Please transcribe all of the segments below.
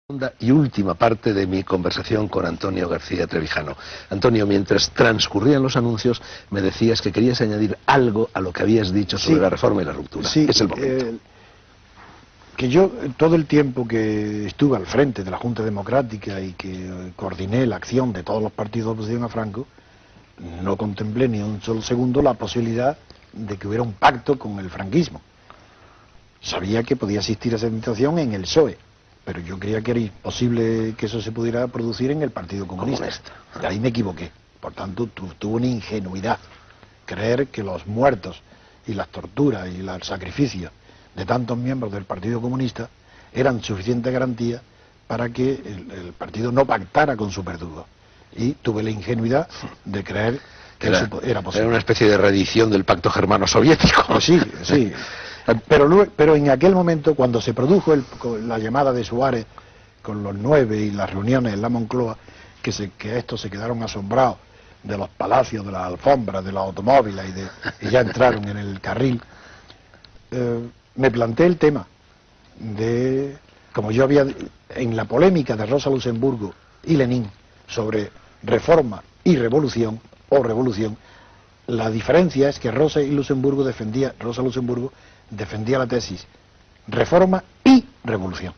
Segunda y última parte de mi conversación con Antonio García Trevijano. Antonio, mientras transcurrían los anuncios, me decías que querías añadir algo a lo que habías dicho sobre la reforma y la ruptura. Sí, es el momento. Que yo, todo el tiempo que estuve al frente de la Junta Democrática y que coordiné la acción de todos los partidos de oposición a Franco, no contemplé ni un solo segundo la posibilidad de que hubiera un pacto con el franquismo. Sabía que podía existir esa situación en el PSOE, pero yo creía que era imposible que eso se pudiera producir en el Partido Comunista. Y ahí me equivoqué. Por tanto, tuvo una ingenuidad creer que los muertos y las torturas y los sacrificios de tantos miembros del Partido Comunista eran suficiente garantía para que el partido no pactara con su verdugo. Y tuve la ingenuidad de creer que eso era posible. Era una especie de reedición del pacto germano-soviético. Pues sí, sí. Pero en aquel momento, cuando se produjo la llamada de Suárez con los 9 y las reuniones en la Moncloa, que estos se quedaron asombrados de los palacios, de las alfombras, de los automóviles y ya entraron en el carril, me planteé el tema de, como yo había, en la polémica de Rosa Luxemburgo y Lenin sobre reforma y revolución, o revolución, la diferencia es que Rosa Luxemburgo defendía la tesis reforma y revolución,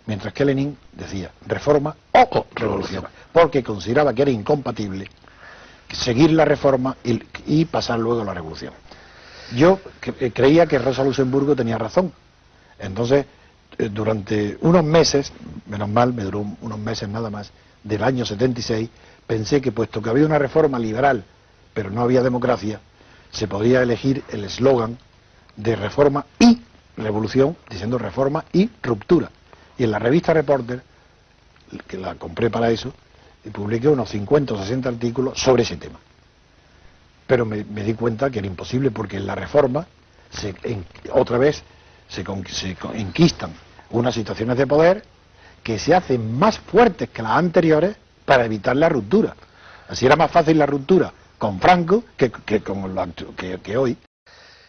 mientras que Lenin decía reforma o revolución, porque consideraba que era incompatible seguir la reforma y pasar luego a la revolución. Yo creía que Rosa Luxemburgo tenía razón. Entonces, durante unos meses, menos mal, me duró unos meses nada más, del año 76, pensé que puesto que había una reforma liberal, pero no había democracia, se podría elegir el eslogan de reforma y revolución, diciendo reforma y ruptura. Y en la revista Reporter, que la compré para eso, publiqué unos 50 o 60 artículos sobre ese tema. Pero me di cuenta que era imposible, porque en la reforma otra vez se enquistan unas situaciones de poder que se hacen más fuertes que las anteriores para evitar la ruptura. Así era más fácil la ruptura con Franco que hoy.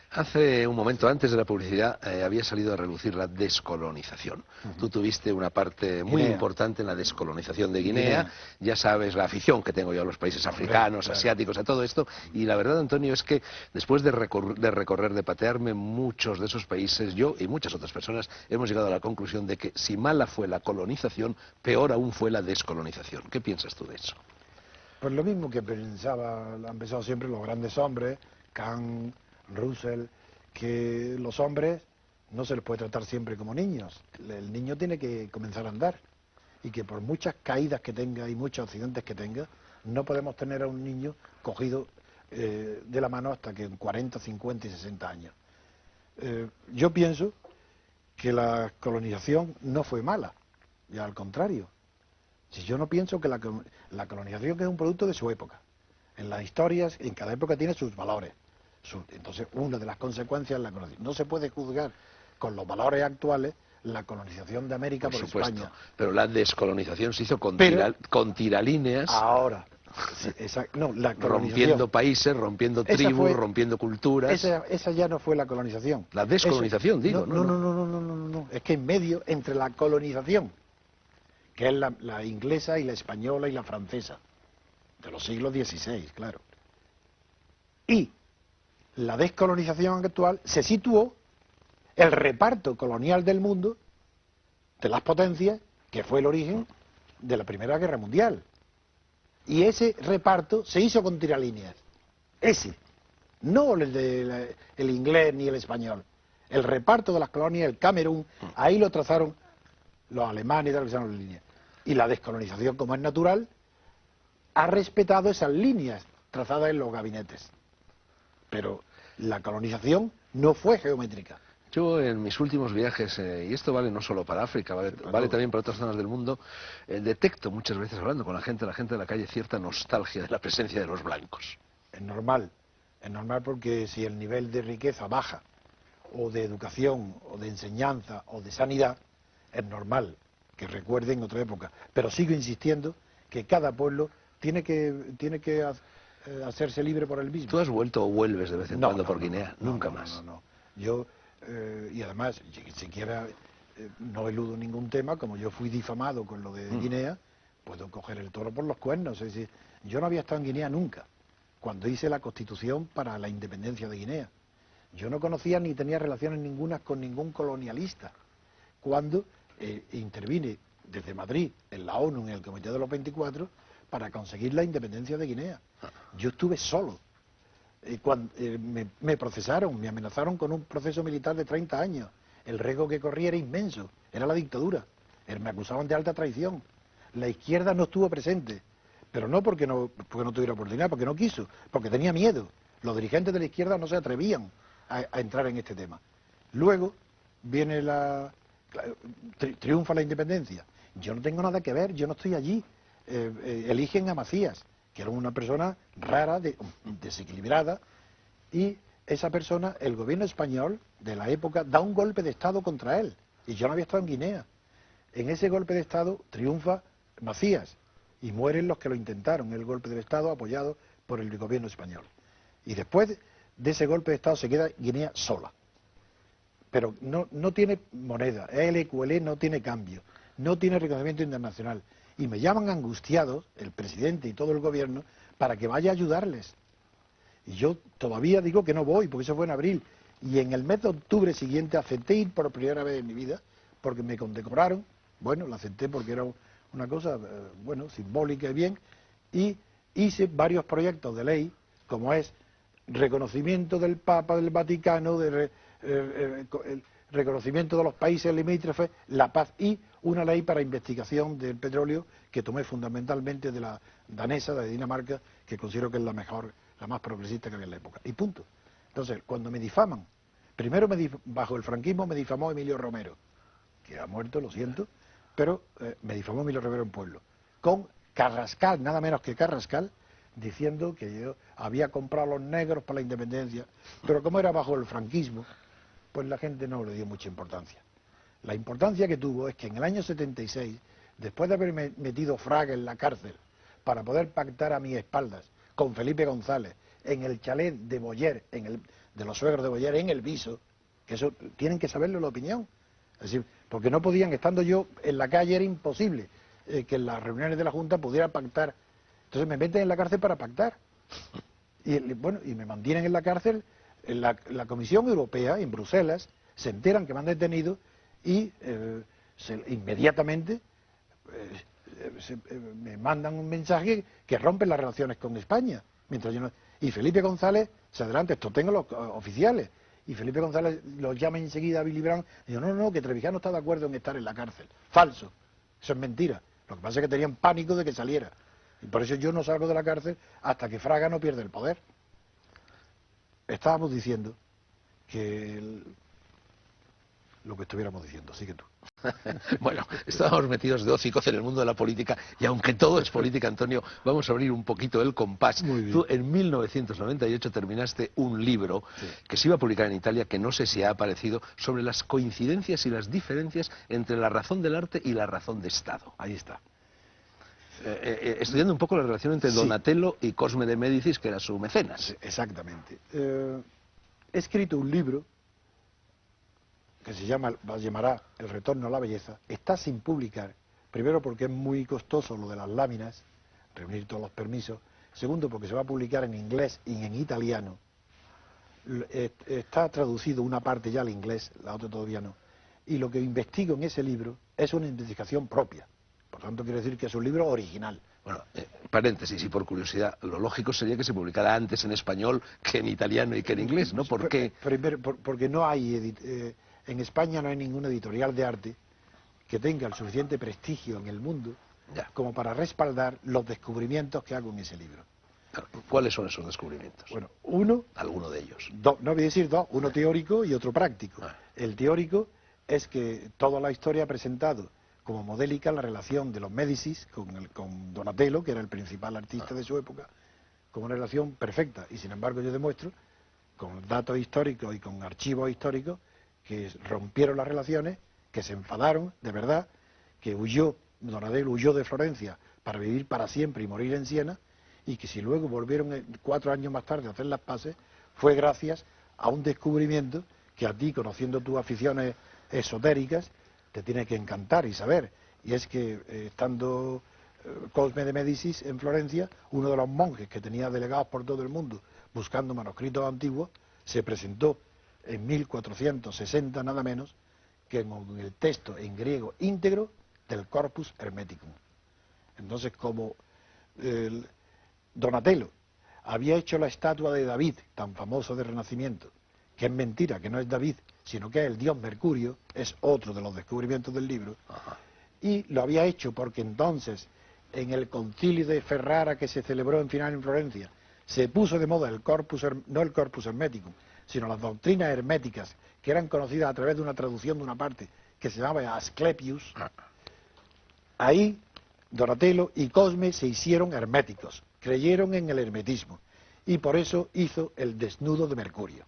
Hace un momento, antes de la publicidad, había salido a relucir la descolonización. Tú tuviste una parte muy importante en la descolonización de Guinea. Ya sabes la afición que tengo yo a los países africanos, asiáticos, a todo esto. Y la verdad, Antonio, es que después de recorrer, de patearme muchos de esos países, yo y muchas otras personas hemos llegado a la conclusión de que si mala fue la colonización, peor aún fue la descolonización. ¿Qué piensas tú de eso? Pues lo mismo que han pensado siempre los grandes hombres, Kant, Russell, que los hombres no se les puede tratar siempre como niños. El niño tiene que comenzar a andar, y que por muchas caídas que tenga y muchos accidentes que tenga, no podemos tener a un niño cogido de la mano hasta que en 40, 50 y 60 años. Yo pienso que la colonización no fue mala, y al contrario. Si yo no pienso que la colonización es un producto de su época. En las historias, en cada época tiene sus valores. Entonces, una de las consecuencias es la colonización. No se puede juzgar con los valores actuales la colonización de América por España. Pero la descolonización se hizo con tiralíneas. Ahora, sí, no, la rompiendo países, rompiendo tribus, rompiendo culturas. Esa ya no fue la colonización. La descolonización, digo. No. Es que en medio, entre la colonización, que es la inglesa y la española y la francesa, de los siglos XVI, claro, y la descolonización actual, se situó el reparto colonial del mundo, de las potencias, que fue el origen de la Primera Guerra Mundial. Y ese reparto se hizo con tiralíneas. Ese, no el inglés ni el español. El reparto de las colonias, el Camerún, ahí lo trazaron los alemanes y tal, que trazaron las líneas. Y la descolonización, como es natural, ha respetado esas líneas trazadas en los gabinetes. Pero la colonización no fue geométrica. Yo en mis últimos viajes, y esto vale no solo para África, vale también para otras zonas del mundo, detecto muchas veces hablando con la gente de la calle, cierta nostalgia de la presencia de los blancos. Es normal porque si el nivel de riqueza baja, o de educación, o de enseñanza, o de sanidad, es normal que recuerden otra época. Pero sigo insistiendo que cada pueblo tiene que hacerse libre por el mismo. ¿Tú has vuelto o vuelves de vez en cuando por Guinea? Nunca más. Yo, y además, siquiera no eludo ningún tema, como yo fui difamado con lo de Guinea, puedo coger el toro por los cuernos. Es decir, yo no había estado en Guinea nunca, cuando hice la Constitución para la independencia de Guinea. Yo no conocía ni tenía relaciones ningunas con ningún colonialista. Cuando intervine desde Madrid, en la ONU, en el Comité de los 24, para conseguir la independencia de Guinea. Yo estuve solo. Cuando me procesaron, me amenazaron con un proceso militar de 30 años. El riesgo que corría era inmenso, era la dictadura. Me acusaban de alta traición. La izquierda no estuvo presente, pero no porque no tuviera oportunidad, porque no quiso, porque tenía miedo. Los dirigentes de la izquierda no se atrevían a entrar en este tema. Luego viene triunfa la independencia. Yo no tengo nada que ver, yo no estoy allí. Eligen a Macías, que era una persona rara, desequilibrada, y esa persona, el gobierno español de la época, da un golpe de Estado contra él, y yo no había estado en Guinea. En ese golpe de Estado triunfa Macías, y mueren los que lo intentaron, el golpe de Estado apoyado por el gobierno español. Y después de ese golpe de Estado se queda Guinea sola. Pero no tiene moneda, el EQL no tiene cambio, no tiene reconocimiento internacional. Y me llaman angustiados, el presidente y todo el gobierno, para que vaya a ayudarles. Y yo todavía digo que no voy, porque eso fue en abril. Y en el mes de octubre siguiente acepté ir por primera vez en mi vida, porque me condecoraron. Bueno, la acepté porque era una cosa, simbólica y bien. Y hice varios proyectos de ley, como es reconocimiento del Papa, del Vaticano, el reconocimiento de los países limítrofes, la paz y una ley para investigación del petróleo que tomé fundamentalmente de la danesa, de Dinamarca, que considero que es la mejor, la más progresista que había en la época. Y punto. Entonces, cuando me difaman, primero bajo el franquismo me difamó Emilio Romero, que ha muerto, lo siento, pero me difamó Emilio Romero en Pueblo, con Carrascal, nada menos que Carrascal, diciendo que yo había comprado a los negros para la independencia, pero como era bajo el franquismo, pues la gente no le dio mucha importancia. La importancia que tuvo es que en el año 76, después de haber metido Fraga en la cárcel para poder pactar a mis espaldas con Felipe González en el chalet de Boyer, de los suegros de Boyer, en El Viso, que eso tienen que saberlo la opinión, es decir, porque no podían, estando yo en la calle era imposible que en las reuniones de la Junta pudiera pactar. Entonces me meten en la cárcel para pactar. Y me mantienen en la cárcel. En la Comisión Europea, en Bruselas, se enteran que me han detenido y inmediatamente me mandan un mensaje que rompe las relaciones con España. Y Felipe González se adelanta, esto tengo los oficiales, y Felipe González los llama enseguida a Willy Brandt y dice, no, que Trevijano está de acuerdo en estar en la cárcel. Falso, eso es mentira. Lo que pasa es que tenían pánico de que saliera. Y por eso yo no salgo de la cárcel hasta que Fraga no pierde el poder. Estábamos diciendo que lo que estuviéramos diciendo, sigue tú. Bueno, estábamos metidos de hocicos en el mundo de la política y aunque todo es política, Antonio, vamos a abrir un poquito el compás. Tú en 1998 terminaste un libro que se iba a publicar en Italia, que no sé si ha aparecido, sobre las coincidencias y las diferencias entre la razón del arte y la razón de Estado. Ahí está. Estudiando un poco la relación entre Donatello y Cosme de Médicis, que era su mecenas. Sí, exactamente. He escrito un libro que se llamará El retorno a la belleza. Está sin publicar, primero porque es muy costoso lo de las láminas, reunir todos los permisos. Segundo, porque se va a publicar en inglés y en italiano. Está traducido una parte ya al inglés, la otra todavía no. Y lo que investigo en ese libro es una investigación propia. Por tanto, quiere decir que es un libro original. Bueno, paréntesis, y por curiosidad, lo lógico sería que se publicara antes en español que en italiano y que en inglés, ¿no? ¿Por qué? Primero, porque no hay, en España no hay ninguna editorial de arte que tenga el suficiente prestigio en el mundo como para respaldar los descubrimientos que hago en ese libro. ¿Cuáles son esos descubrimientos? Bueno, uno... Alguno de ellos. No voy a decir dos, uno teórico y otro práctico. El teórico es que toda la historia ha presentado como modélica la relación de los Médicis con Donatello, que era el principal artista de su época, como una relación perfecta. Y sin embargo yo demuestro, con datos históricos y con archivos históricos, que rompieron las relaciones, que se enfadaron de verdad, que Donatello huyó de Florencia para vivir para siempre y morir en Siena, y que si luego volvieron 4 años más tarde a hacer las paces, fue gracias a un descubrimiento que a ti, conociendo tus aficiones esotéricas, te tiene que encantar y saber, y es que estando Cosme de Médicis en Florencia, uno de los monjes que tenía delegados por todo el mundo buscando manuscritos antiguos, se presentó en 1460 nada menos que con el texto en griego íntegro del Corpus Hermeticum. Entonces, como Donatello había hecho la estatua de David, tan famoso del Renacimiento, que es mentira, que no es David, sino que es el dios Mercurio, es otro de los descubrimientos del libro, y lo había hecho porque entonces, en el concilio de Ferrara que se celebró en final en Florencia, se puso de moda el corpus, no el Corpus Hermeticum, sino las doctrinas herméticas, que eran conocidas a través de una traducción de una parte que se llamaba Asclepius. Ahí Donatello y Cosme se hicieron herméticos, creyeron en el hermetismo, y por eso hizo el desnudo de Mercurio.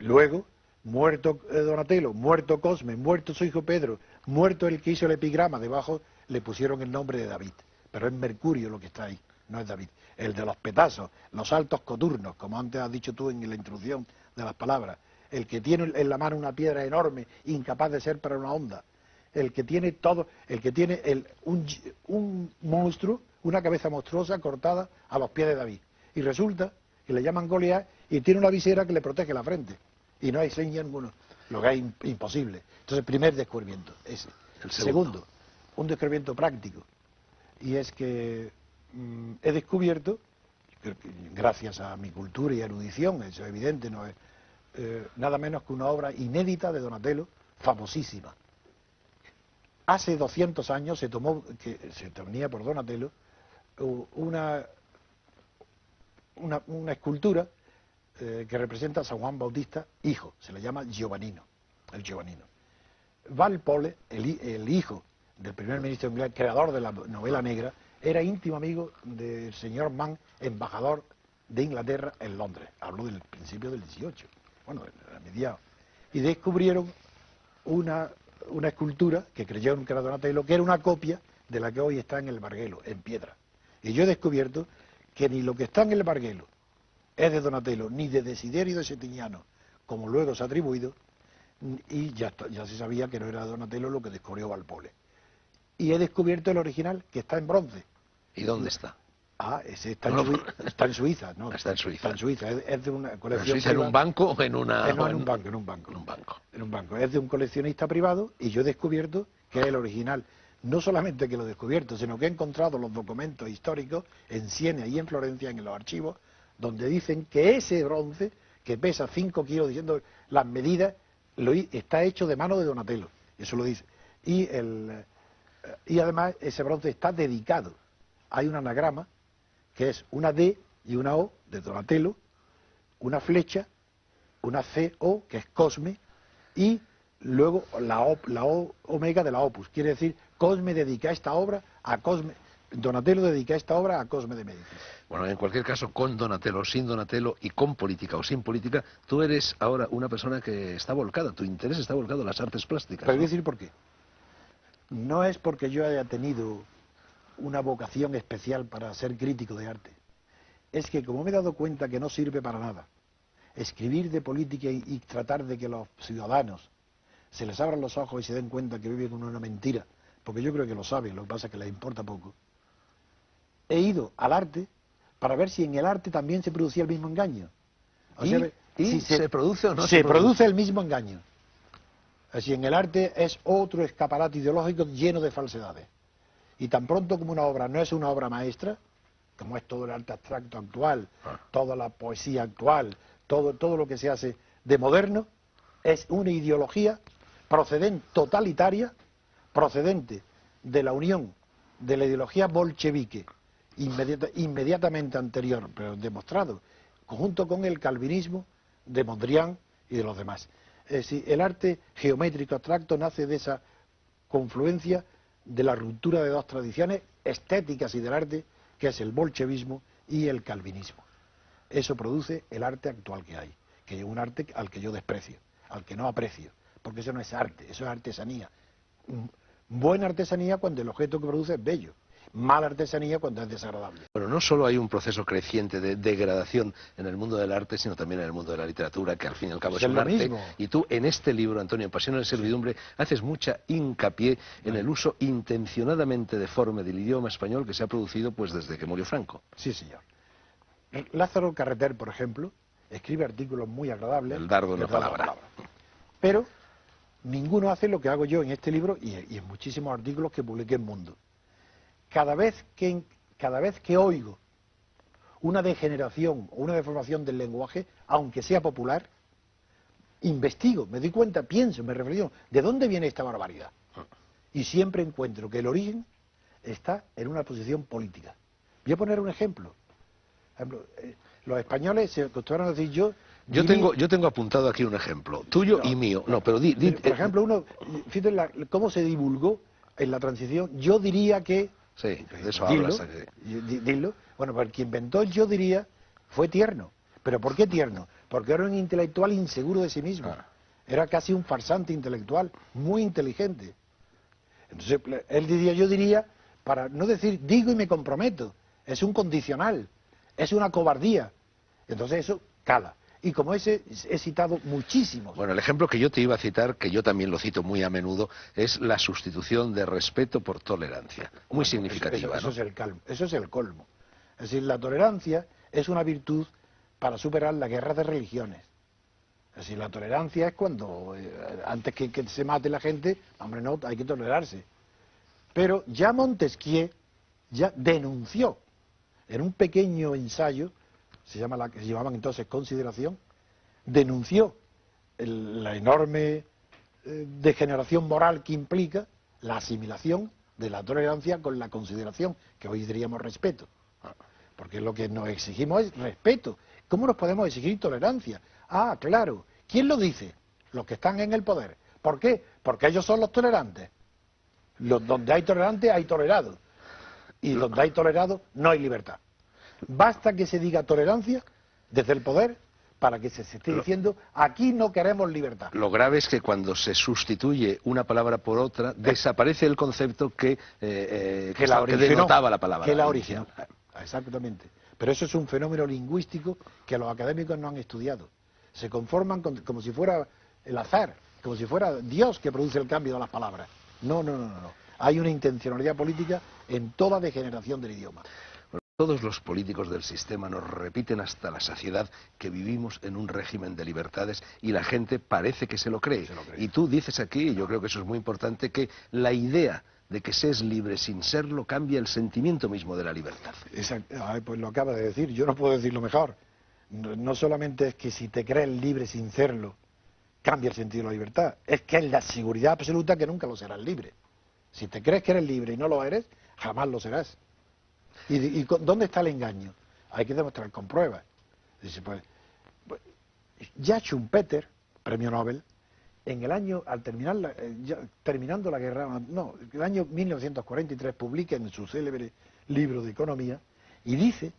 Luego, muerto Donatello, muerto Cosme, muerto su hijo Pedro, muerto el que hizo el epigrama, debajo le pusieron el nombre de David, pero es Mercurio lo que está ahí, no es David. El de los petazos, los altos coturnos, como antes has dicho tú en la introducción de las palabras, el que tiene en la mano una piedra enorme, incapaz de ser para una onda, el que tiene todo, el que tiene un monstruo, una cabeza monstruosa cortada a los pies de David. Y resulta que le llaman Goliat y tiene una visera que le protege la frente. Y no hay seña ninguno, lo que es imposible. Entonces, primer descubrimiento, ese. El segundo, un descubrimiento práctico. Y es que he descubierto, gracias a mi cultura y erudición, eso es evidente, no es nada menos que una obra inédita de Donatello, famosísima. Hace 200 años se tenía por Donatello una escultura que representa a San Juan Bautista, hijo, se le llama Giovannino, el Giovannino. Walpole, el hijo del primer ministro inglés, creador de la novela negra, era íntimo amigo del señor Mann, embajador de Inglaterra en Londres. Hablo del principio del 18, bueno, a mediados. Y descubrieron una escultura que creyeron que era Donatello, que era una copia de la que hoy está en el Barguelo, en piedra. Y yo he descubierto que ni lo que está en el Barguelo es de Donatello, ni de Desiderio de Settignano, como luego se ha atribuido, y ya se sabía que no era Donatello lo que descubrió Walpole. Y he descubierto el original, que está en bronce. ¿Y dónde está? Ese está en Suiza, ¿no? Está en Suiza. Está en Suiza, es de una colección Suiza privada. ¿En un banco o en una...? No, en un banco. En un banco. Es de un coleccionista privado y yo he descubierto que es el original. No solamente que lo he descubierto, sino que he encontrado los documentos históricos en Siena y en Florencia, en los archivos, donde dicen que ese bronce, que pesa 5 kilos, diciendo las medidas, está hecho de mano de Donatello. Eso lo dice. Y además ese bronce está dedicado. Hay un anagrama que es una D y una O de Donatello, una flecha, una CO que es Cosme, y luego la O omega de la Opus. Quiere decir, Cosme dedica esta obra a Cosme, Donatello dedica esta obra a Cosme de Médicis. Bueno, en cualquier caso, con Donatello, sin Donatello y con política o sin política, tú eres ahora una persona que está volcada, tu interés está volcado en las artes plásticas. Pero voy a decir por qué. No es porque yo haya tenido una vocación especial para ser crítico de arte. Es que como me he dado cuenta que no sirve para nada escribir de política y tratar de que los ciudadanos se les abran los ojos y se den cuenta que viven con una mentira, porque yo creo que lo saben, lo que pasa es que les importa poco. He ido al arte para ver si en el arte también se producía el mismo engaño. Si se produce o no se produce el mismo engaño. Así, en el arte es otro escaparate ideológico lleno de falsedades. Y tan pronto como una obra no es una obra maestra, como es todo el arte abstracto actual, toda la poesía actual, todo lo que se hace de moderno, es una ideología totalitaria, procedente de la unión de la ideología bolchevique, inmediatamente anterior, pero demostrado, junto con el calvinismo de Mondrian y de los demás. Es decir, el arte geométrico abstracto nace de esa confluencia de la ruptura de dos tradiciones estéticas y del arte, que es el bolchevismo y el calvinismo. Eso produce el arte actual que hay, que es un arte al que yo desprecio, al que no aprecio, porque eso no es arte, eso es artesanía, Buena artesanía cuando el objeto que produce es bello. Mala artesanía cuando es desagradable. Bueno, no solo hay un proceso creciente de degradación en el mundo del arte, sino también en el mundo de la literatura, que al fin y al cabo Pues es un lo arte. mismo. Y tú, en este libro, Antonio, Pasión en la servidumbre, haces mucha hincapié en el uso intencionadamente deforme del idioma español que se ha producido pues desde que murió Franco. Sí, señor. Lázaro Carreter, por ejemplo, escribe artículos muy agradables. El dardo en la palabra. Pero ninguno hace lo que hago yo en este libro y en muchísimos artículos que publiqué en Mundo. Cada vez que oigo una degeneración o una deformación del lenguaje, aunque sea popular, investigo, me doy cuenta, pienso, me reflexiono, ¿de dónde viene esta barbaridad? Y siempre encuentro que el origen está en una posición política. Voy a poner un ejemplo. Los españoles se acostumbraron a decir Yo tengo apuntado aquí un ejemplo, tuyo y mío. No, pero por ejemplo, fíjate cómo se divulgó en la transición, yo diría que... Sí, de eso hablas aquí. Dilo. Bueno, pues el que inventó el yo diría fue Tierno. ¿Pero por qué Tierno? Porque era un intelectual inseguro de sí mismo. Era casi un farsante intelectual, muy inteligente. Entonces, él diría, yo diría, para no decir digo y me comprometo, es un condicional, es una cobardía. Entonces eso cala. Y como ese he citado muchísimos. Bueno, el ejemplo que yo te iba a citar, que yo también lo cito muy a menudo, es la sustitución de respeto por tolerancia. Muy significativa, eso ¿no? Eso es el colmo. Es decir, la tolerancia es una virtud para superar la guerra de religiones. Es decir, la tolerancia es cuando, antes que se mate la gente, hombre, no, hay que tolerarse. Pero ya Montesquieu ya denunció en un pequeño ensayo, se llamaban entonces Consideración, denunció la enorme degeneración moral que implica la asimilación de la tolerancia con la consideración, que hoy diríamos respeto. Porque lo que nos exigimos es respeto. ¿Cómo nos podemos exigir tolerancia? Ah, claro. ¿Quién lo dice? Los que están en el poder. ¿Por qué? Porque ellos son los tolerantes. Donde hay tolerantes hay tolerados. Y donde hay tolerados no hay libertad. Basta que se diga tolerancia desde el poder para que se esté diciendo aquí no queremos libertad. Lo grave es que cuando se sustituye una palabra por otra, desaparece el concepto que denotaba la palabra. Que la originó. Exactamente. Pero eso es un fenómeno lingüístico que los académicos no han estudiado. Se conforman como si fuera el azar, como si fuera Dios que produce el cambio de las palabras. No. Hay una intencionalidad política en toda degeneración del idioma. Todos los políticos del sistema nos repiten hasta la saciedad que vivimos en un régimen de libertades y la gente parece que se lo cree. Y tú dices aquí, y yo creo que eso es muy importante, que la idea de que se es libre sin serlo cambia el sentimiento mismo de la libertad. Exacto. Pues lo acaba de decir, yo no puedo decirlo mejor. No solamente es que si te crees libre sin serlo, cambia el sentido de la libertad, es que es la seguridad absoluta que nunca lo serás libre. Si te crees que eres libre y no lo eres, jamás lo serás. ¿Y dónde está el engaño? Hay que demostrar con pruebas. Dice, pues, ya Schumpeter, premio Nobel, en el año, al terminar terminando la guerra, el año 1943 publica en su célebre libro de economía y dice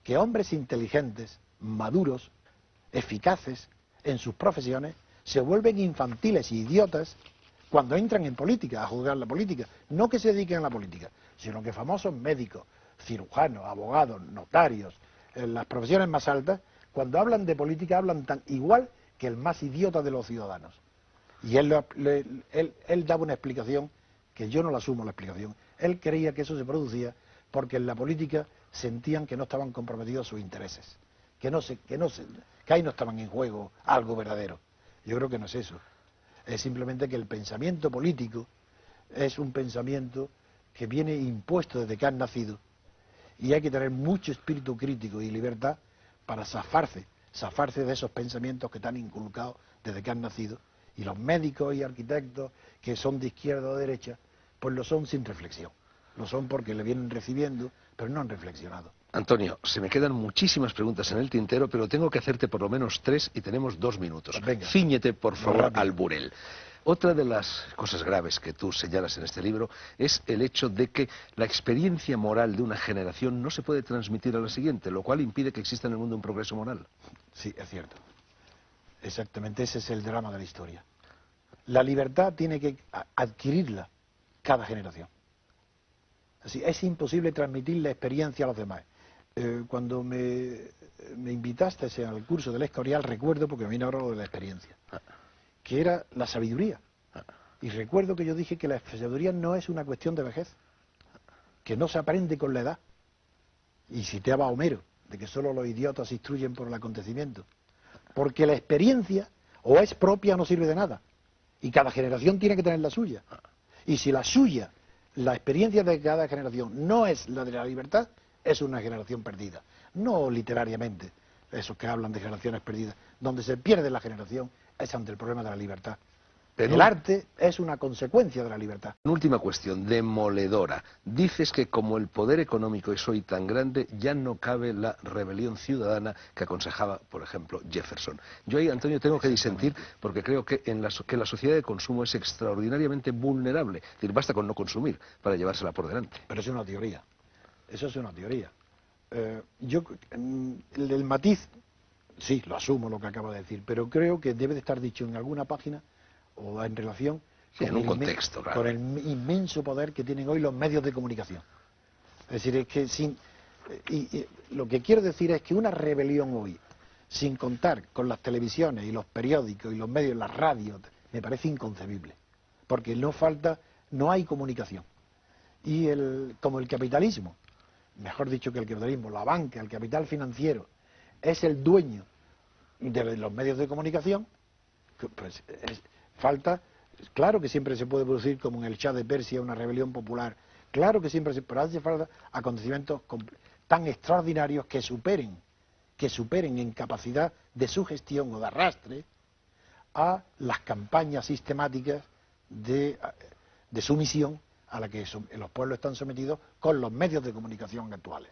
que hombres inteligentes, maduros, eficaces en sus profesiones, se vuelven infantiles y idiotas cuando entran en política, a juzgar la política. No que se dediquen a la política, sino que famosos médicos, cirujanos, abogados, notarios, en las profesiones más altas, cuando hablan de política hablan tan igual que el más idiota de los ciudadanos. Y él daba una explicación que yo no la asumo la explicación. Él creía que eso se producía porque en la política sentían que no estaban comprometidos sus intereses, que ahí no estaban en juego algo verdadero. Yo creo que no es eso. Es simplemente que el pensamiento político es un pensamiento que viene impuesto desde que han nacido y hay que tener mucho espíritu crítico y libertad para zafarse de esos pensamientos que están inculcados desde que han nacido. Y los médicos y arquitectos que son de izquierda o de derecha, pues lo son sin reflexión. Lo son porque le vienen recibiendo, pero no han reflexionado. Antonio, se me quedan muchísimas preguntas en el tintero, pero tengo que hacerte por lo menos 3 y tenemos 2 minutos. Venga. Cíñete, por favor, al burel. Otra de las cosas graves que tú señalas en este libro es el hecho de que la experiencia moral de una generación no se puede transmitir a la siguiente, lo cual impide que exista en el mundo un progreso moral. Sí, es cierto. Exactamente, ese es el drama de la historia. La libertad tiene que adquirirla cada generación. Así, es imposible transmitir la experiencia a los demás. Cuando me invitaste al curso del Escorial, recuerdo, porque me viene ahora lo de la experiencia, que era la sabiduría. Y recuerdo que yo dije que la sabiduría no es una cuestión de vejez, que no se aprende con la edad. Y citaba a Homero, de que solo los idiotas instruyen por el acontecimiento. Porque la experiencia o es propia o no sirve de nada. Y cada generación tiene que tener la suya. Y si la suya, la experiencia de cada generación no es la de la libertad, es una generación perdida. No literariamente, esos que hablan de generaciones perdidas. Donde se pierde la generación es ante el problema de la libertad. Pero el arte es una consecuencia de la libertad. Una última cuestión, demoledora. Dices que como el poder económico es hoy tan grande, ya no cabe la rebelión ciudadana que aconsejaba, por ejemplo, Jefferson. Yo ahí, Antonio, tengo que disentir porque creo que la sociedad de consumo es extraordinariamente vulnerable. Es decir, basta con no consumir para llevársela por delante. Pero es una teoría. Eso es una teoría. El matiz, sí, lo asumo lo que acaba de decir, pero creo que debe de estar dicho en alguna página o en relación en un contexto, claro, con el inmenso poder que tienen hoy los medios de comunicación. Es decir, es que lo que quiero decir es que una rebelión hoy, sin contar con las televisiones y los periódicos y los medios, las radios, me parece inconcebible, porque no hay comunicación. Y como el capitalismo, mejor dicho que el capitalismo, la banca, el capital financiero, es el dueño de los medios de comunicación, pues claro que siempre se puede producir, como en el Shah de Persia, una rebelión popular, claro que siempre pero hace falta acontecimientos tan extraordinarios que superen en capacidad de sugestión o de arrastre a las campañas sistemáticas de sumisión a la que los pueblos están sometidos con los medios de comunicación actuales.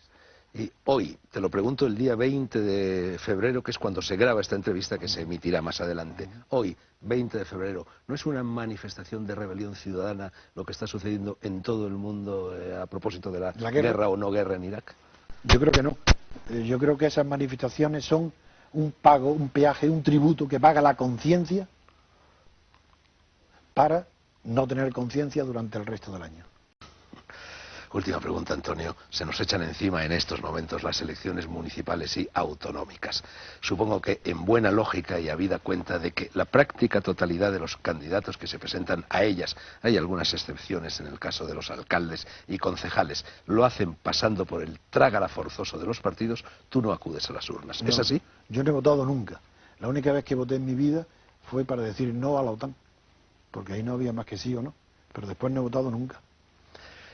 Y hoy, te lo pregunto, el día 20 de febrero, que es cuando se graba esta entrevista que se emitirá más adelante, hoy, 20 de febrero, ¿no es una manifestación de rebelión ciudadana lo que está sucediendo en todo el mundo a propósito de la guerra o no guerra en Irak? Yo creo que no. Yo creo que esas manifestaciones son un pago, un peaje, un tributo que paga la conciencia para no tener conciencia durante el resto del año. Última pregunta, Antonio. Se nos echan encima en estos momentos las elecciones municipales y autonómicas. Supongo que en buena lógica y habida cuenta de que la práctica totalidad de los candidatos que se presentan a ellas, hay algunas excepciones en el caso de los alcaldes y concejales, lo hacen pasando por el trágala forzoso de los partidos, tú no acudes a las urnas. ¿Es así? Yo no he votado nunca. La única vez que voté en mi vida fue para decir no a la OTAN, porque ahí no había más que sí o no, pero después no he votado nunca.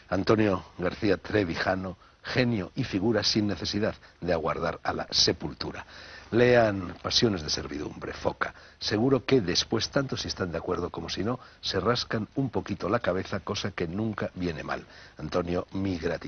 Antonio García Trevijano, genio y figura sin necesidad de aguardar a la sepultura. Lean Pasiones de servidumbre, Foca. Seguro que después, tanto si están de acuerdo como si no, se rascan un poquito la cabeza, cosa que nunca viene mal. Antonio, mi gratitud.